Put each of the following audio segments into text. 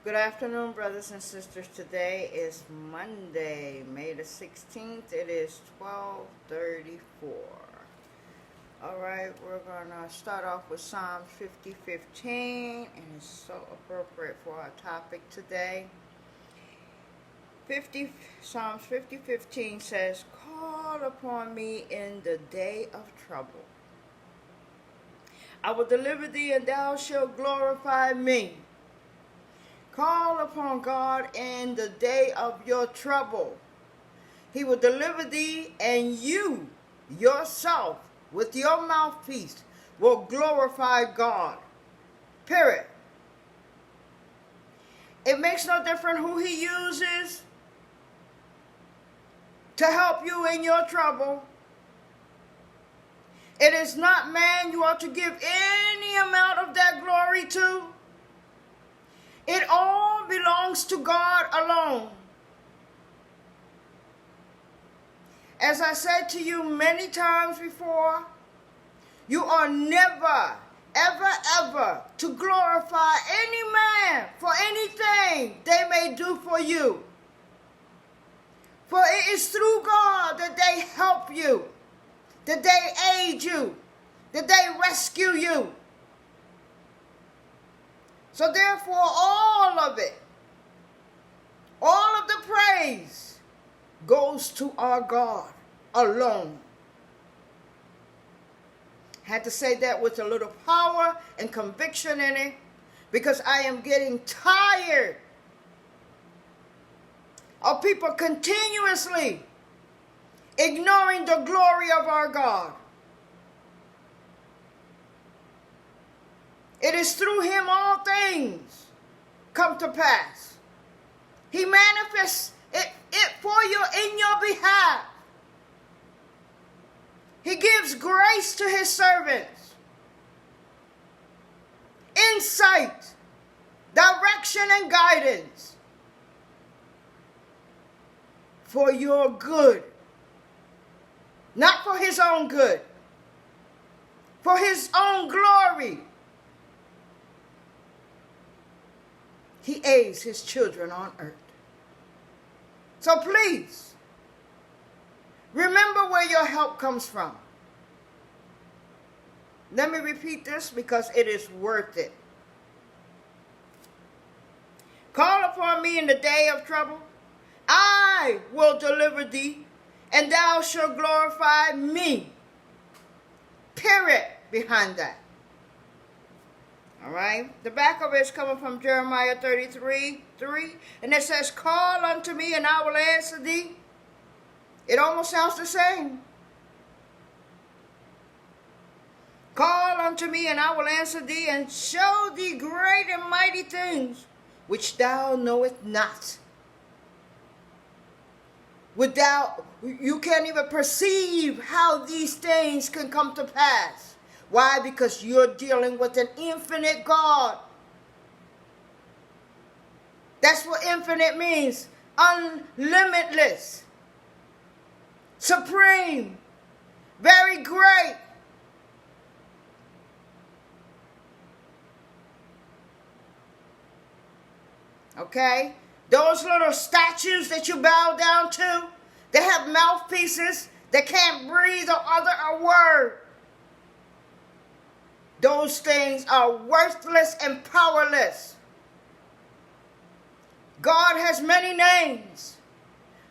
Good afternoon, brothers and sisters. Today is Monday, May the 16th. It is 12:34. All right, we're going to start off with Psalms 50:15, and it's so appropriate for our topic today. Psalms 50:15 says, "Call upon me in the day of trouble. I will deliver thee, and thou shalt glorify me." Call upon God in the day of your trouble. He will deliver thee, and you yourself with your mouthpiece will glorify God. Period. It makes no difference who he uses to help you in your trouble. It is not man you ought to give any amount of that glory to. It all belongs to God alone. As I said to you many times before, you are never, ever to glorify any man for anything they may do for you. For it is through God that they help you, that they aid you, that they rescue you. So therefore, all of it, all of the praise goes to our God alone. Had to say that with a little power and conviction in it, because I am getting tired of people continuously ignoring the glory of our God. It is through him all things come to pass. He manifests it for you in your behalf. He gives grace to his servants, insight, direction, and guidance for your good. Not for his own good, for his own glory. He aids his children on earth. So please, remember where your help comes from. Let me repeat this because it is worth it. Call upon me in the day of trouble. I will deliver thee, and thou shalt glorify me. Period behind that. All right. The back of it is coming from Jeremiah 33:3. And it says, "Call unto me and I will answer thee." It almost sounds the same. "Call unto me and I will answer thee and show thee great and mighty things which thou knowest not." You can't even perceive how these things can come to pass. Why? Because you're dealing with an infinite God. That's what infinite means. Unlimitless. Supreme. Very great. Okay? Those little statues that you bow down to, they have mouthpieces. They can't breathe or utter a word. Those things are worthless and powerless. God has many names,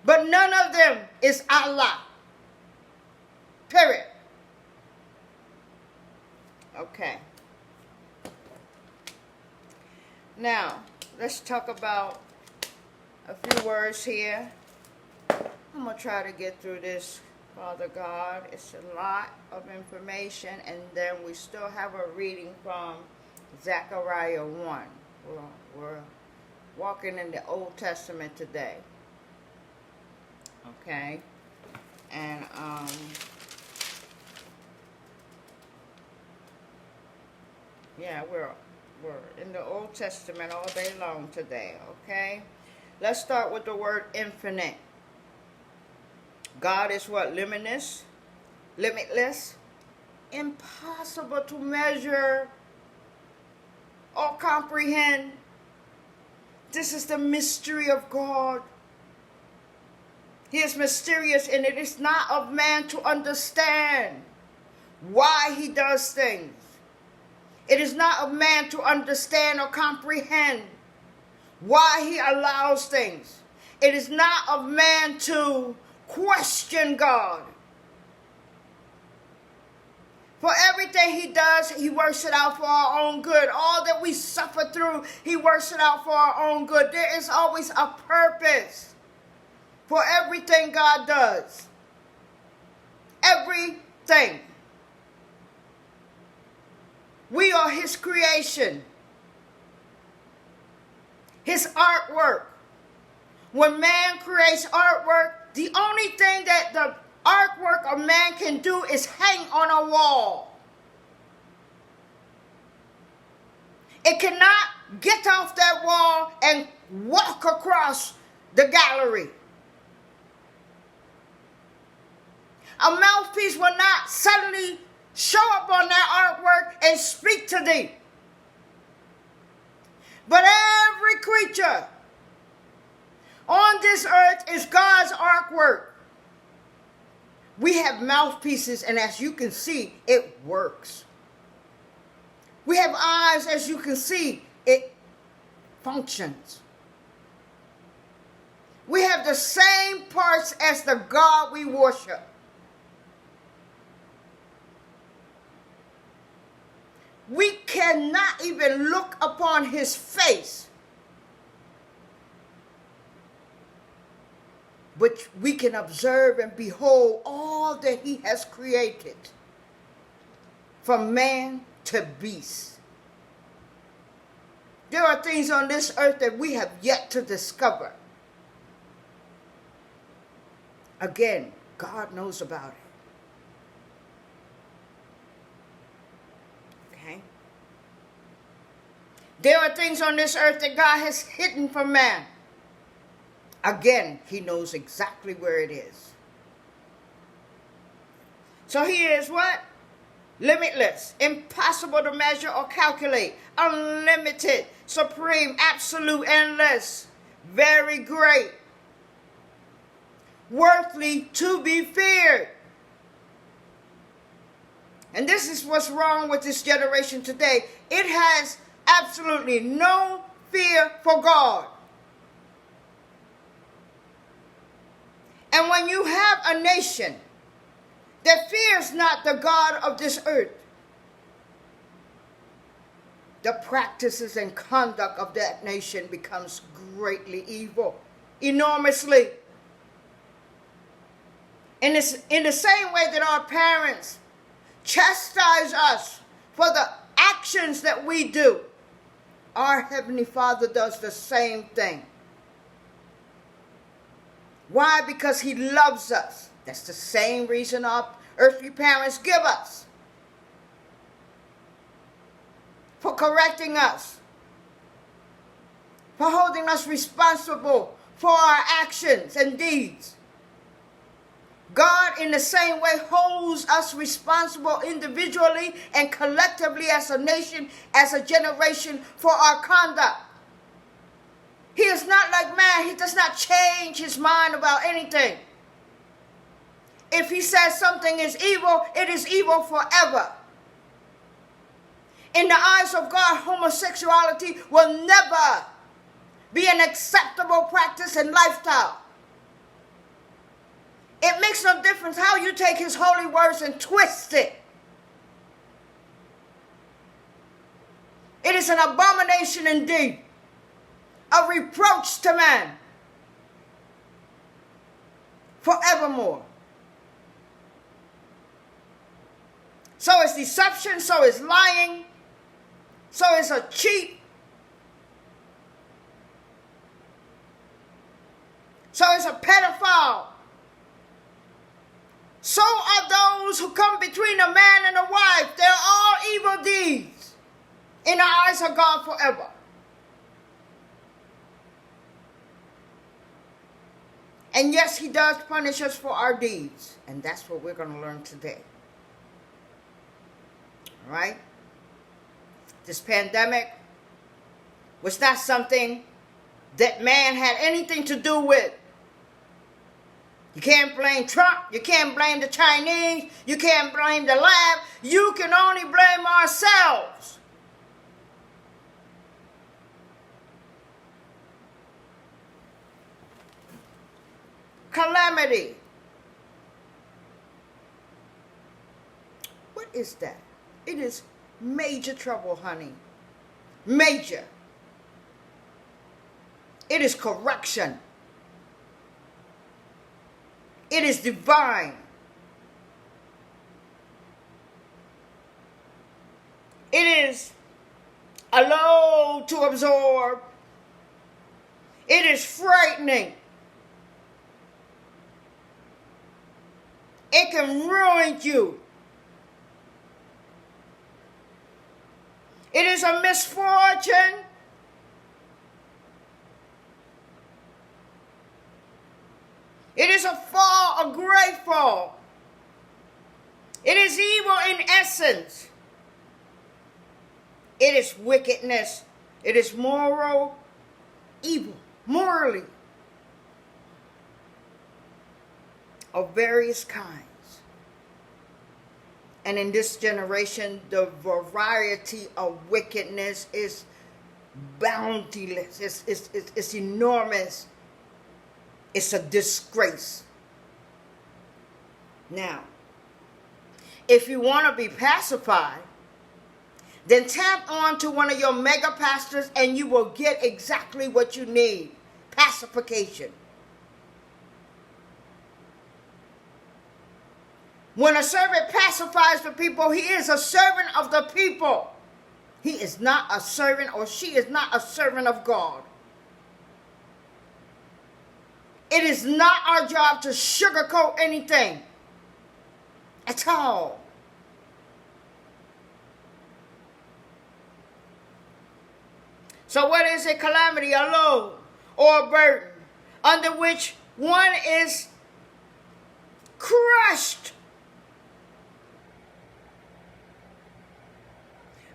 but none of them is Allah. Period. Okay. Now, let's talk about a few words here. I'm going to try to get through this, Father God. It's a lot of information, and then we still have a reading from Zechariah 1. We're walking in the Old Testament today. Okay? And, yeah, we're in the Old Testament all day long today, okay? Let's start with the word infinite. God is what? Limitless, impossible to measure or comprehend. This is the mystery of God. He is mysterious, and it is not of man to understand why he does things. It is not of man to understand or comprehend why he allows things. It is not of man to question God. For everything he does, he works it out for our own good. All that we suffer through, he works it out for our own good. There is always a purpose for everything God does. Everything. We are his creation. His artwork. When man creates artwork, the only thing that the artwork of man can do is hang on a wall. It cannot get off that wall and walk across the gallery. A mouthpiece will not suddenly show up on that artwork and speak to thee. But every creature on this earth is God's artwork. We have mouthpieces, and as you can see, it works. We have eyes, as you can see, it functions. We have the same parts as the God we worship. We cannot even look upon his face, but we can observe and behold all that he has created, from man to beast. There are things on this earth that we have yet to discover. Again, God knows about it. Okay? There are things on this earth that God has hidden from man. Again, he knows exactly where it is. So he is what? Limitless, impossible to measure or calculate, unlimited, supreme, absolute, endless, very great, worthy to be feared. And this is what's wrong with this generation today. It has absolutely no fear for God. And when you have a nation that fears not the God of this earth, the practices and conduct of that nation becomes greatly evil, enormously. In the same way that our parents chastise us for the actions that we do, our Heavenly Father does the same thing. Why? Because he loves us. That's the same reason our earthly parents give us. For correcting us. For holding us responsible for our actions and deeds. God, in the same way, holds us responsible individually and collectively as a nation, as a generation, for our conduct. He is not like man. He does not change his mind about anything. If he says something is evil, it is evil forever. In the eyes of God, homosexuality will never be an acceptable practice and lifestyle. It makes no difference how you take his holy words and twist it. It is an abomination indeed, a reproach to man forevermore. So is deception, so is lying, so is a cheat, so is a pedophile. So are those who come between a man and a wife. They're all evil deeds in the eyes of God forever. And yes, he does punish us for our deeds. And that's what we're going to learn today. All right? This pandemic was not something that man had anything to do with. You can't blame Trump. You can't blame the Chinese. You can't blame the lab. You can only blame ourselves. Calamity. What is that? It is major trouble, honey. Major. It is correction. It is divine. It is a load to absorb. It is frightening. It can ruin you. It is a misfortune. It is a fall, a great fall. It is evil in essence. It is wickedness. It is moral evil, morally, of various kinds. And in this generation, the variety of wickedness is boundless. It's enormous. It's a disgrace. Now, if you want to be pacified, then tap on to one of your mega pastors and you will get exactly what you need. Pacification. When a servant pacifies the people, he is a servant of the people. He is not a servant, or she is not a servant of God. It is not our job to sugarcoat anything at all. So what is a calamity? A load or a burden under which one is crushed.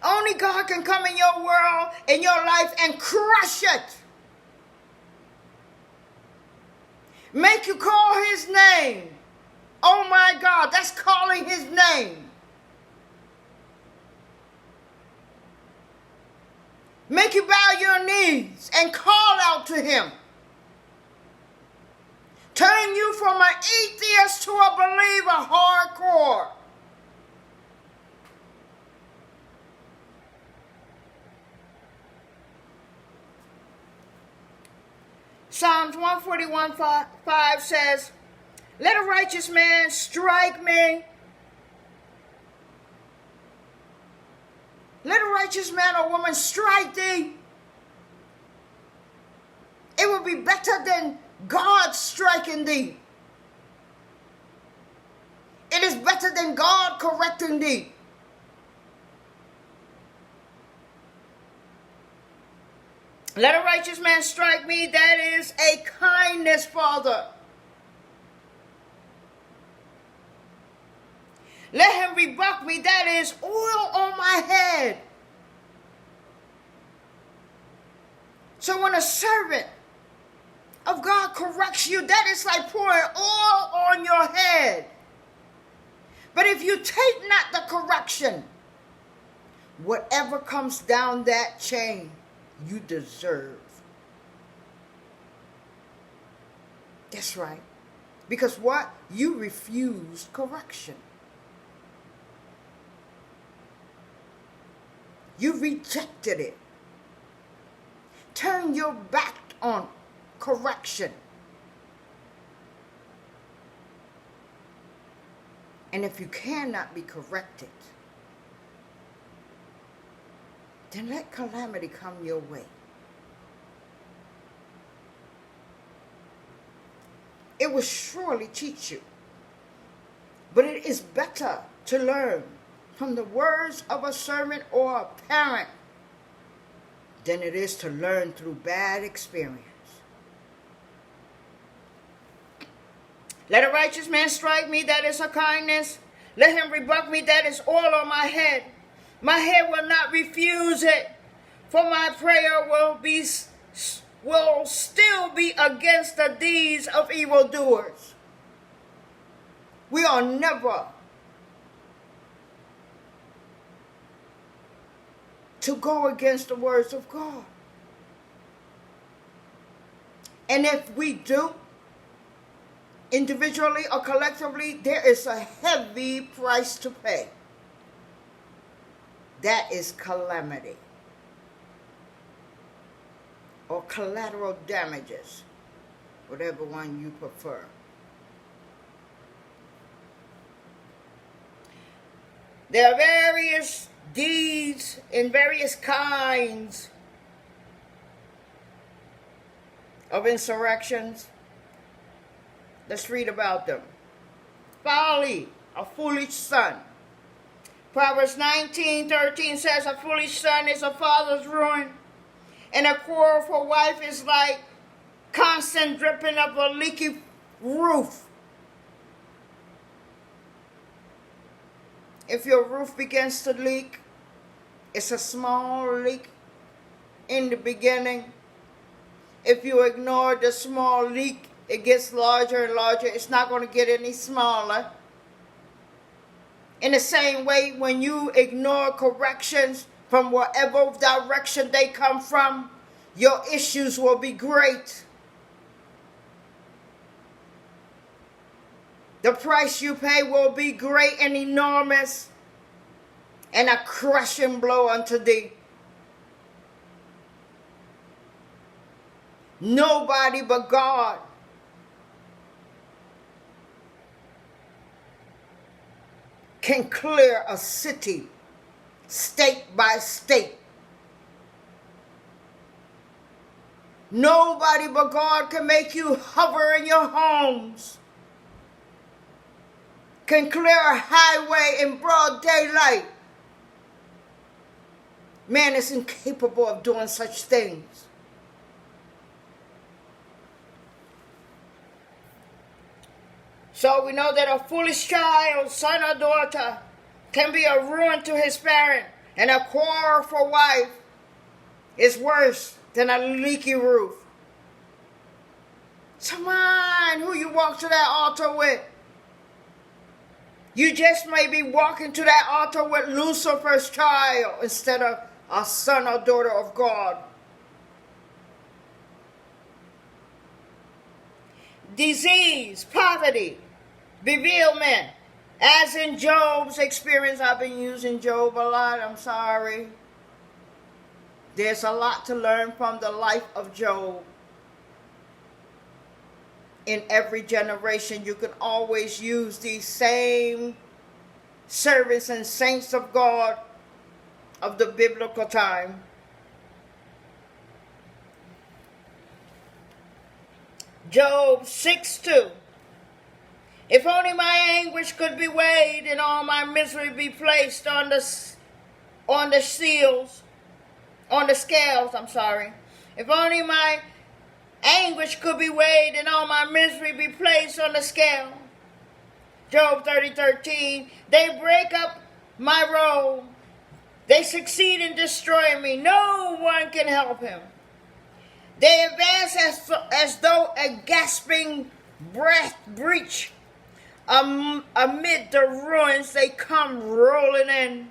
Only God can come in your world, in your life, and crush it. Make you call his name. Oh my God, that's calling his name. Make you bow your knees and call out to him. Turn you from an atheist to a believer hardcore. Psalms 141:5 says, "Let a righteous man strike me. Let a righteous man or woman strike thee. It will be better than God striking thee. It is better than God correcting thee." Let a righteous man strike me, that is a kindness, Father. Let him rebuke me, that is oil on my head. So when a servant of God corrects you, that is like pouring oil on your head. But if you take not the correction, whatever comes down that chain, you deserve. That's right. Because what? You refused correction. You rejected it. Turn your back on correction. And if you cannot be corrected, then let calamity come your way. It will surely teach you. But it is better to learn from the words of a servant or a parent than it is to learn through bad experience. Let a righteous man strike me, that is a kindness. Let him rebuke me, that is oil on my head. My head will not refuse it, for my prayer will be will still be against the deeds of evildoers. We are never to go against the words of God. And if we do, individually or collectively, there is a heavy price to pay. That is calamity or collateral damages, whatever one you prefer. There are various deeds and various kinds of insurrections. Let's read about them. Folly, a foolish son. Proverbs 19:13 says, a foolish son is a father's ruin, and a quarrelful wife is like constant dripping of a leaky roof. If your roof begins to leak, it's a small leak in the beginning. If you ignore the small leak, it gets larger and larger. It's not going to get any smaller. In the same way, when you ignore corrections from whatever direction they come from, your issues will be great. The price you pay will be great and enormous, and a crushing blow unto thee. Nobody but God can clear a city, state by state. Nobody but God can make you hover in your homes, can clear a highway in broad daylight. Man is incapable of doing such things. So we know that a foolish child, son or daughter, can be a ruin to his parent, and a quarrelful wife is worse than a leaky roof. So mind who you walk to that altar with. You just may be walking to that altar with Lucifer's child instead of a son or daughter of God. Disease, poverty, bereavement, as in Job's experience. I've been using Job a lot, I'm sorry. There's a lot to learn from the life of Job. In every generation, you can always use these same servants and saints of God of the biblical time. Job 6:2. If only my anguish could be weighed and all my misery be placed on the scales. If only my anguish could be weighed and all my misery be placed on the scale. Job 30:13. They break up my robe. They succeed in destroying me. No one can help him. They advance as though a gasping breath breach. Amid the ruins they come rolling in.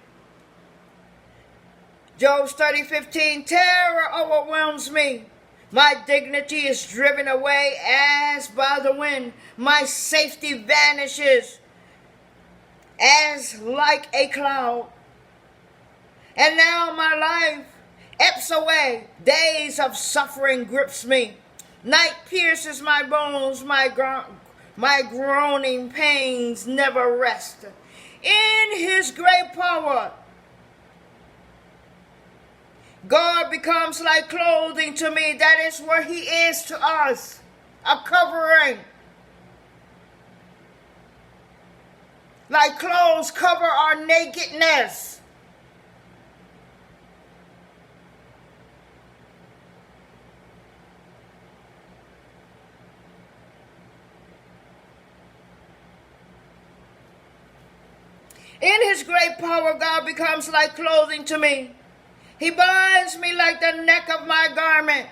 Job 30:15. Terror overwhelms me. My dignity is driven away as by the wind. My safety vanishes as like a cloud. And now my life ebbs away. Days of suffering grips me. Night pierces my bones. My groaning pains never rest. In his great power, God becomes like clothing to me. That is what he is to us. A covering. Like clothes cover our nakedness. In his great power, God becomes like clothing to me. He binds me like the neck of my garment.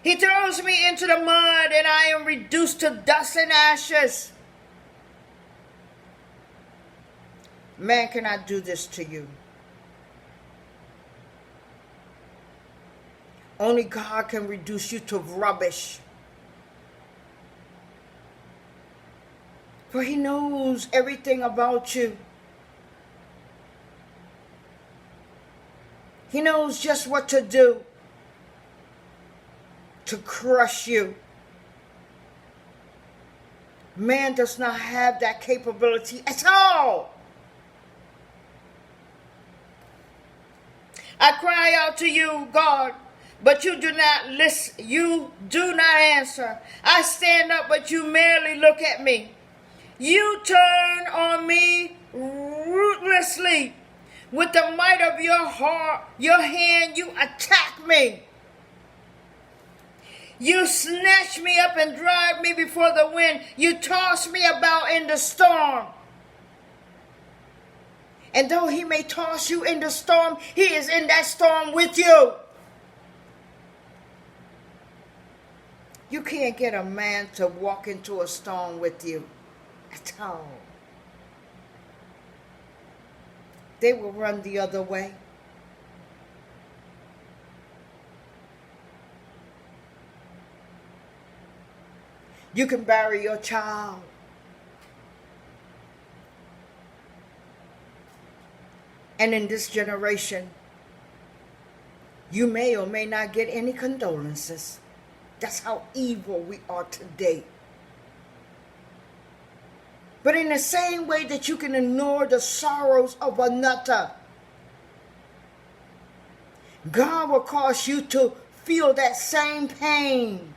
He throws me into the mud and I am reduced to dust and ashes. Man cannot do this to you. Only God can reduce you to rubbish. For He knows everything about you. He knows just what to do to crush you. Man does not have that capability at all. I cry out to you, God, but you do not listen. You do not answer. I stand up, but you merely look at me. You turn on me ruthlessly. With the might of your heart, your hand, you attack me. You snatch me up and drive me before the wind. You toss me about in the storm. And though He may toss you in the storm, He is in that storm with you. You can't get a man to walk into a storm with you at all. They will run the other way. You can bury your child. And in this generation, you may or may not get any condolences. That's how evil we are today. But in the same way that you can ignore the sorrows of another, God will cause you to feel that same pain.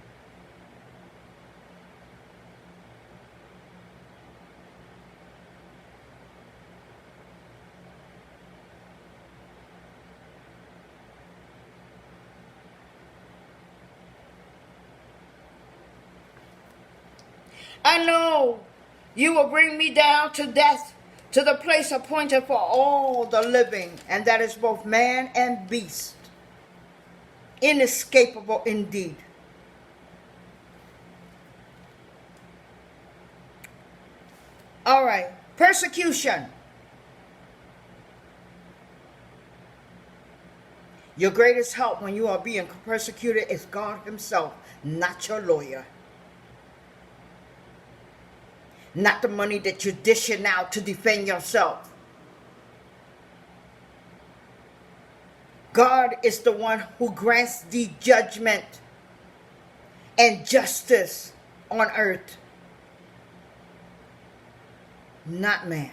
I know you will bring me down to death, to the place appointed for all the living, and that is both man and beast. Inescapable indeed. All right, persecution. Your greatest help when you are being persecuted is God Himself, not your lawyer. Not the money that you're dishing out to defend yourself. God is the one who grants the judgment and justice on earth. Not man.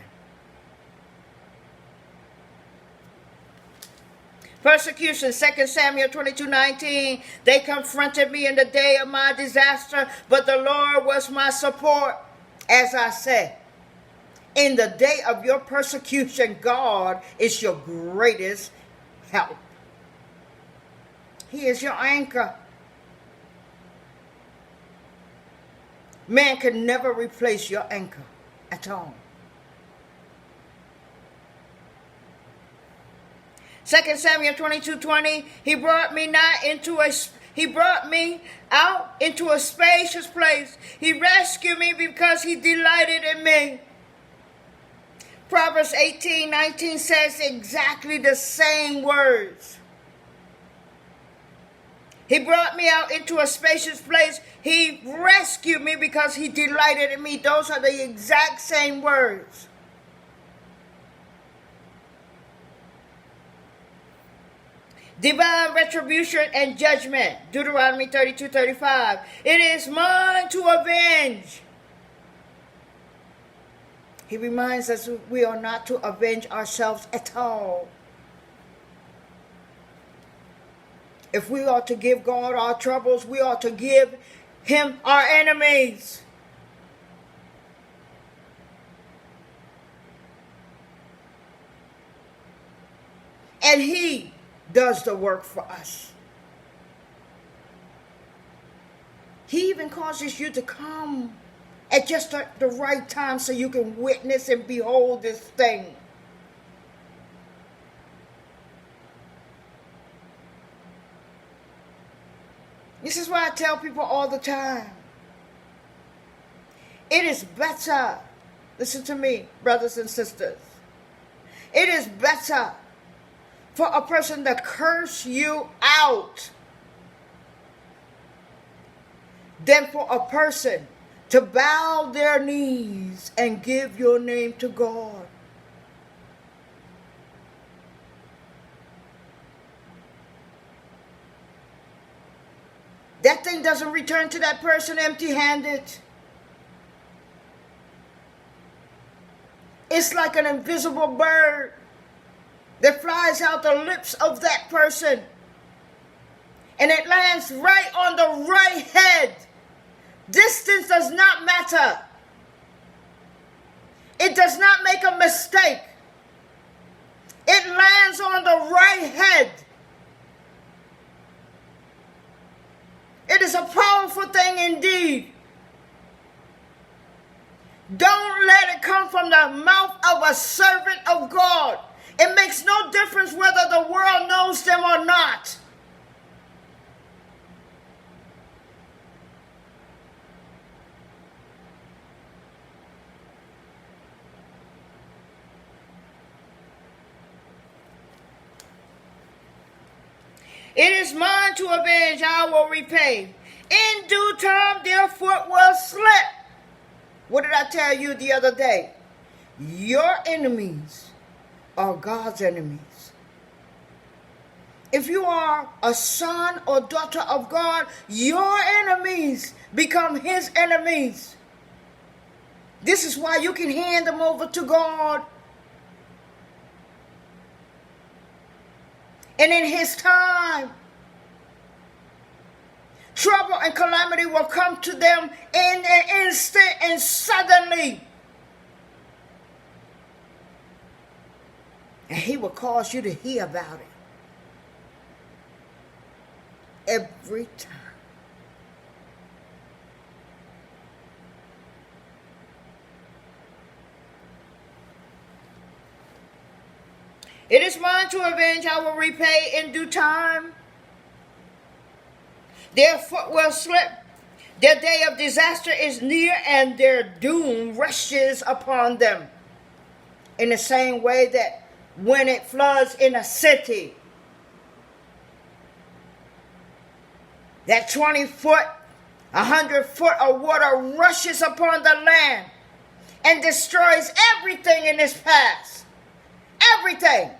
Persecution, 2 Samuel 22:19. They confronted me in the day of my disaster, but the Lord was my support. As I said, in the day of your persecution, God is your greatest help. He is your anchor. Man can never replace your anchor at all. 2 Samuel 22:20. He brought me out into a spacious place. He rescued me because He delighted in me. Proverbs 18:19 says exactly the same words. He brought me out into a spacious place. He rescued me because He delighted in me. Those are the exact same words. Divine retribution and judgment. Deuteronomy 32:35. It is mine to avenge. He reminds us we are not to avenge ourselves at all. If we are to give God our troubles, we are to give Him our enemies. And He does the work for us. He even causes you to come at just the right time so you can witness and behold this thing. This is why I tell people all the time. It is better, listen to me, brothers and sisters. It is better for a person to curse you out than for a person to bow their knees and give your name to God. That thing doesn't return to that person empty-handed. It's like an invisible bird that flies out the lips of that person. And it lands right on the right head. Distance does not matter. It does not make a mistake. It lands on the right head. It is a powerful thing indeed. Don't let it come from the mouth of a servant of God. It makes no difference whether the world knows them or not. It is mine to avenge, I will repay. In due time their foot will slip. What did I tell you the other day? Your enemies are God's enemies. If you are a son or daughter of God, your enemies become his enemies. This is why you can hand them over to God. And in his time, trouble and calamity will come to them in an instant and suddenly. And he will cause you to hear about it every time. It is mine to avenge, I will repay in due time. Their foot will slip. Their day of disaster is near, and their doom rushes upon them. In the same way that when it floods in a city, that 20 foot, 100 foot of water rushes upon the land and destroys everything in its path. Everything.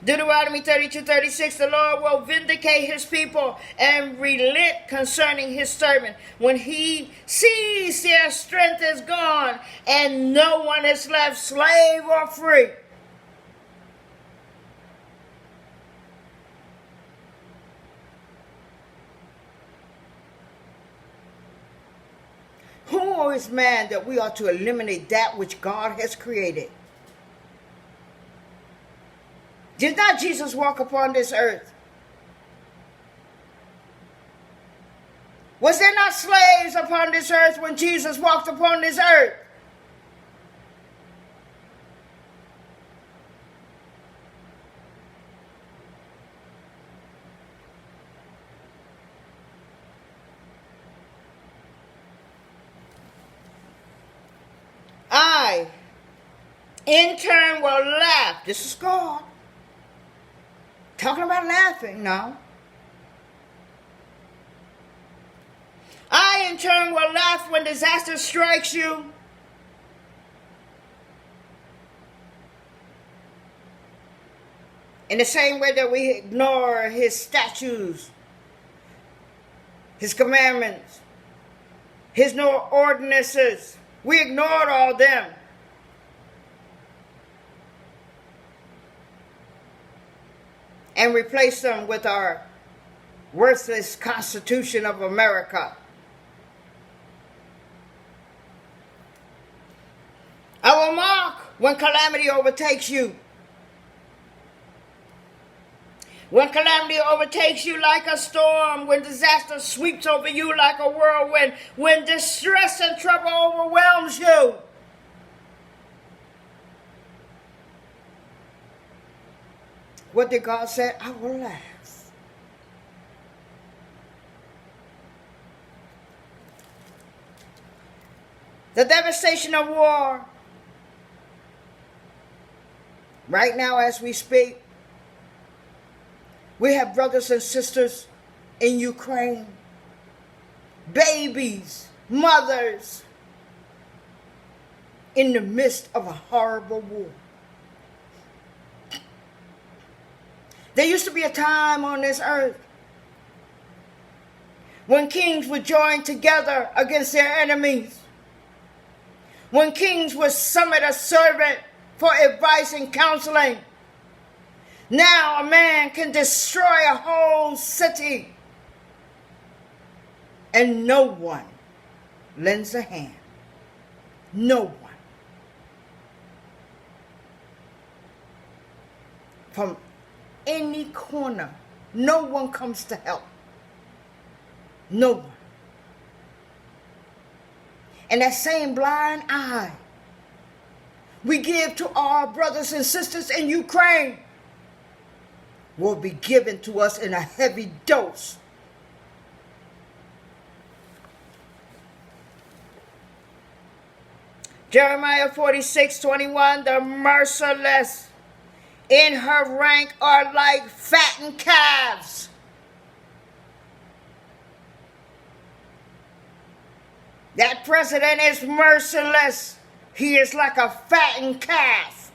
Deuteronomy 32:36, the Lord will vindicate his people and relent concerning his servant when he sees their strength is gone and no one is left, slave or free. Who is man that we ought to eliminate that which God has created? Did not Jesus walk upon this earth? Was there not slaves upon this earth when Jesus walked upon this earth? I, in turn, will laugh. This is God. Talking about laughing now. I, in turn, will laugh when disaster strikes you. In the same way that we ignore his statutes, his commandments, his no ordinances. We ignored all them. And replace them with our worthless Constitution of America. I will mock when calamity overtakes you. When calamity overtakes you like a storm, when disaster sweeps over you like a whirlwind, when distress and trouble overwhelms you. What did God say? I will laugh. The devastation of war. Right now as we speak, we have brothers and sisters in Ukraine. Babies, mothers, in the midst of a horrible war. There used to be a time on this earth when kings would join together against their enemies. When kings would summon a servant for advice and counseling. Now a man can destroy a whole city and no one lends a hand. No one. From any corner, no one comes to help. No one. And that same blind eye we give to our brothers and sisters in Ukraine will be given to us in a heavy dose. Jeremiah 46:21, the merciless in her rank are like fattened calves. That president is merciless. He is like a fattened calf.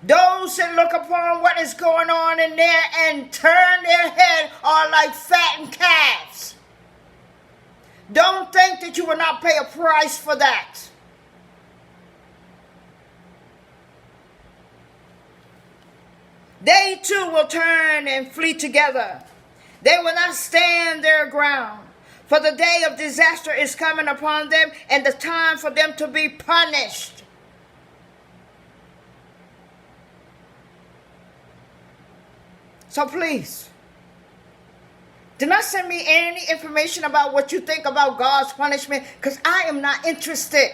Those that look upon what is going on in there and turn their head are like fattened calves. Don't think that you will not pay a price for that. They too will turn and flee together. They will not stand their ground. For the day of disaster is coming upon them, and the time for them to be punished. So please, do not send me any information about what you think about God's punishment, because I am not interested.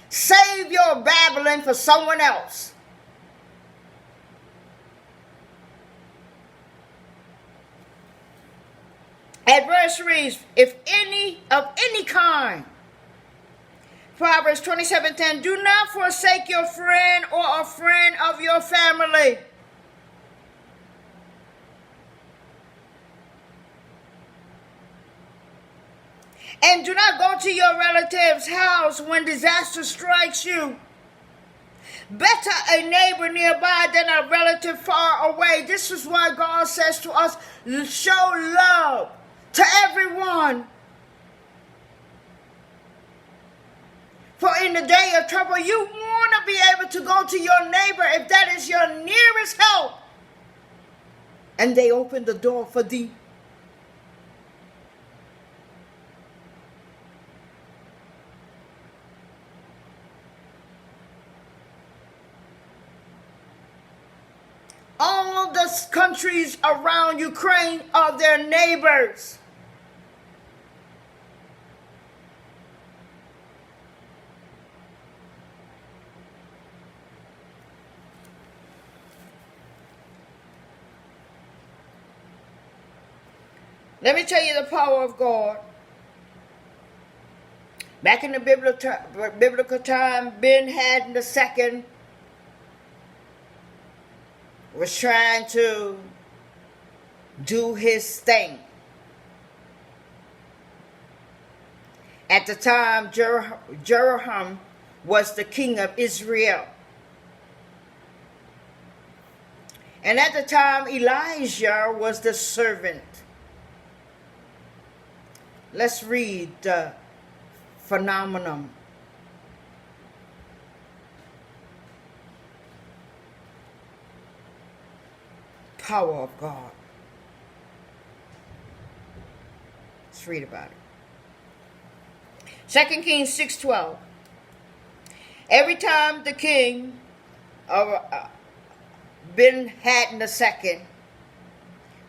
Save your babbling for someone else. Adversaries, if any of any kind. Proverbs 27:10, do not forsake your friend or a friend of your family. And do not go to your relative's house when disaster strikes you. Better a neighbor nearby than a relative far away. This is why God says to us, show love to everyone. For in the day of trouble, you want to be able to go to your neighbor if that is your nearest help. And they open the door for thee. All the countries around Ukraine are their neighbors. Let me tell you the power of God. Back in the biblical time, Ben-Hadad II was trying to do his thing. At the time, Jehoram was the king of Israel. And at the time, Elijah was the servant. Let's read the phenomenon. Power of God. Let's read about it. 2 Kings 6:12. Every time the king of Ben-Hadad II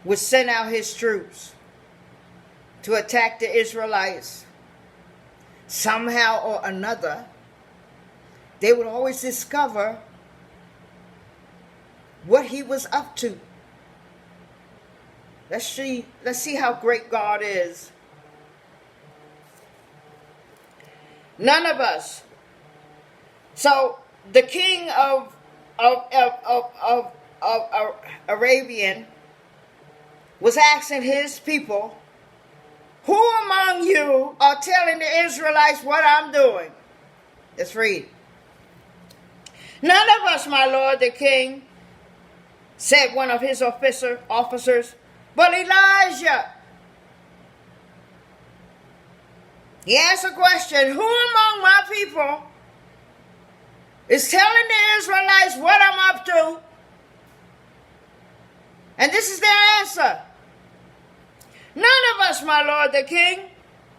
would send out his troops to attack the Israelites, somehow or another, they would always discover what he was up to. Let's see how great God is. None of us. So the king of Arabian was asking his people, who among you are telling the Israelites what I'm doing? Let's read. None of us, my lord the king, said one of his officers, but Elijah. He asked a question, who among my people is telling the Israelites what I'm up to? And this is their answer. None of us, my lord the king,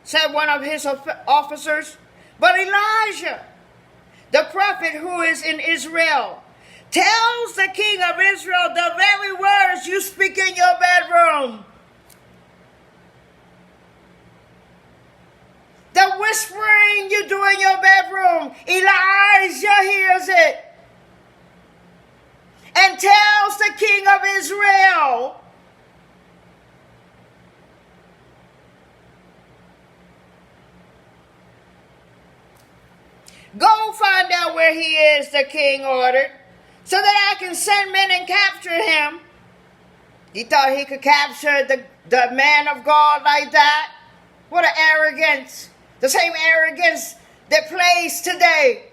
said one of his officers, but Elijah, the prophet who is in Israel, tells the king of Israel the very words you speak in your bedroom. The whispering you do in your bedroom, Elijah hears it and tells the king of Israel, go find out where he is, the king ordered, so that I can send men and capture him. He thought he could capture the man of God like that? What an arrogance. The same arrogance that plays today.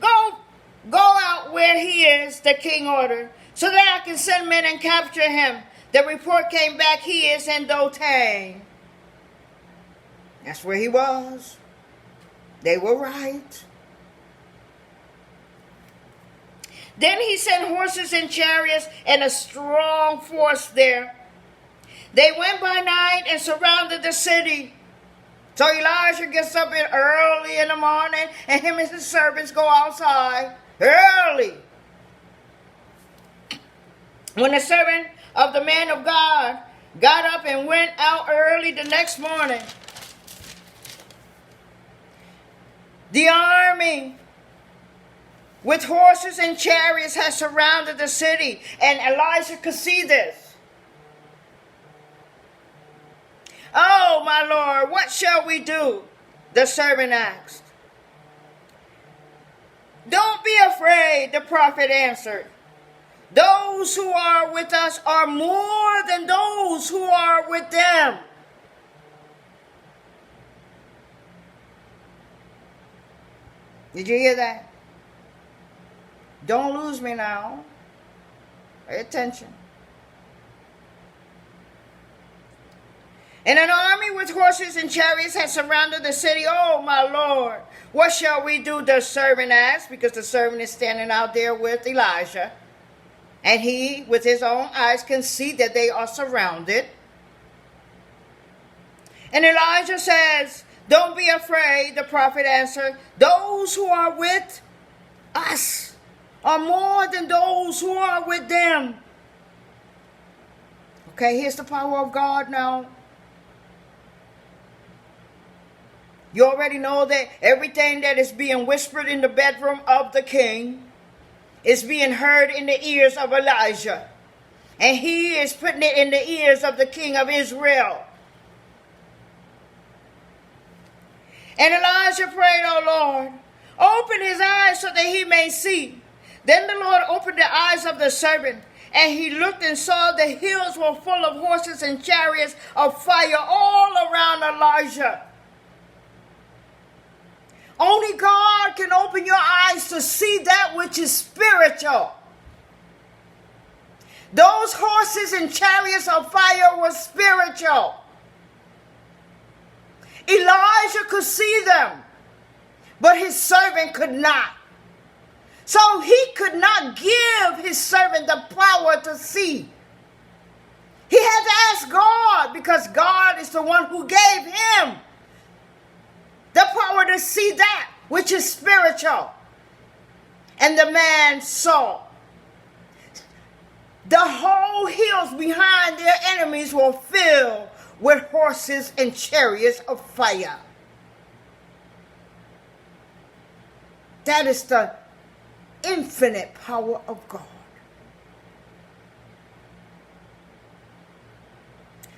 Go out where he is, the king ordered, so that I can send men and capture him. The report came back, he is in Dothan. That's where he was. They were right. Then he sent horses and chariots and a strong force there. They went by night and surrounded the city. So Elijah gets up early in the morning, and him and his servants go outside early. When the servant of the man of God got up and went out early the next morning, the army with horses and chariots had surrounded the city, and Elijah could see this. Oh, my Lord, what shall we do? The servant asked. Don't be afraid, the prophet answered. Those who are with us are more than those who are with them. Did you hear that? Don't lose me now. Pay attention. And an army with horses and chariots had surrounded the city. Oh, my Lord, what shall we do? The servant asked, because the servant is standing out there with Elijah. And he, with his own eyes, can see that they are surrounded. And Elijah says, don't be afraid, the prophet answered. Those who are with us are more than those who are with them. Okay, here's the power of God now. You already know that everything that is being whispered in the bedroom of the king is being heard in the ears of Elijah. And he is putting it in the ears of the king of Israel. And Elijah prayed, oh Lord, open his eyes so that he may see. Then the Lord opened the eyes of the servant, and he looked and saw the hills were full of horses and chariots of fire all around Elijah. Only God can open your eyes to see that which is spiritual. Those horses and chariots of fire were spiritual. Elijah could see them, but his servant could not. So he could not give his servant the power to see. He had to ask God, because God is the one who gave him the power to see that which is spiritual. And the man saw. The whole hills behind their enemies were filled with horses and chariots of fire. That is the infinite power of God.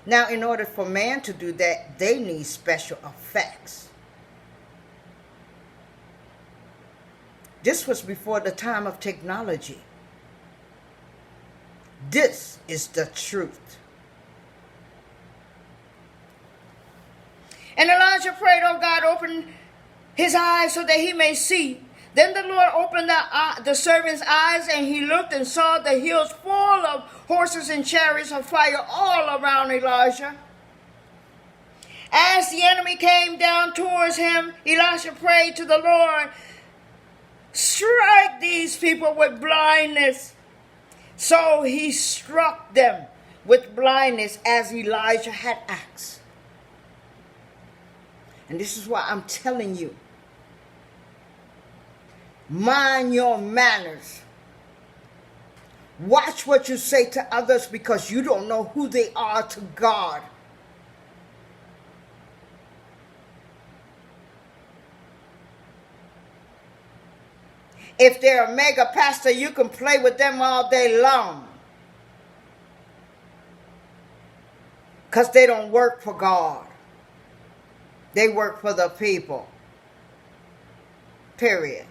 Now, in order for man to do that, they need special effects. This was before the time of technology. This is the truth. And Elijah prayed, "Oh God, open his eyes so that he may see." Then the Lord opened the servant's eyes, and he looked and saw the hills full of horses and chariots of fire all around Elijah. As the enemy came down towards him, Elisha prayed to the Lord, "Strike these people with blindness." So he struck them with blindness as Elijah had asked. And this is why I'm telling you, mind your manners. Watch what you say to others, because you don't know who they are to God. If they're a mega pastor, you can play with them all day long, because they don't work for God. They work for the people. Period.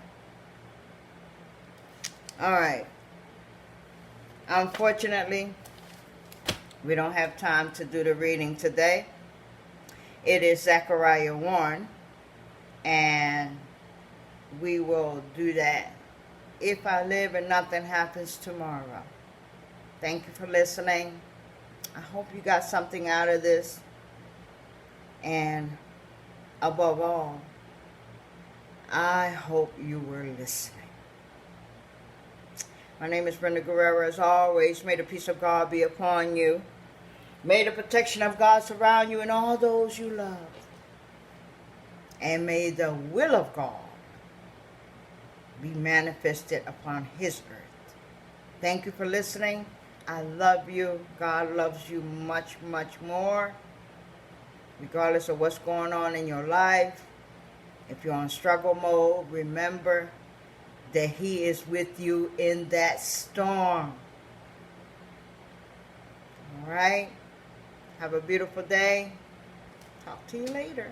All right. Unfortunately, we don't have time to do the reading today. It is Zechariah 1, and we will do that if I live and nothing happens tomorrow. Thank you for listening. I hope you got something out of this. And above all, I hope you were listening. My name is Brenda Guerrero. As always, may the peace of God be upon you. May the protection of God surround you and all those you love. And may the will of God be manifested upon his earth. Thank you for listening. I love you. God loves you much, much more. Regardless of what's going on in your life, if you're on struggle mode, remember that he is with you in that storm. All right? Have a beautiful day. Talk to you later.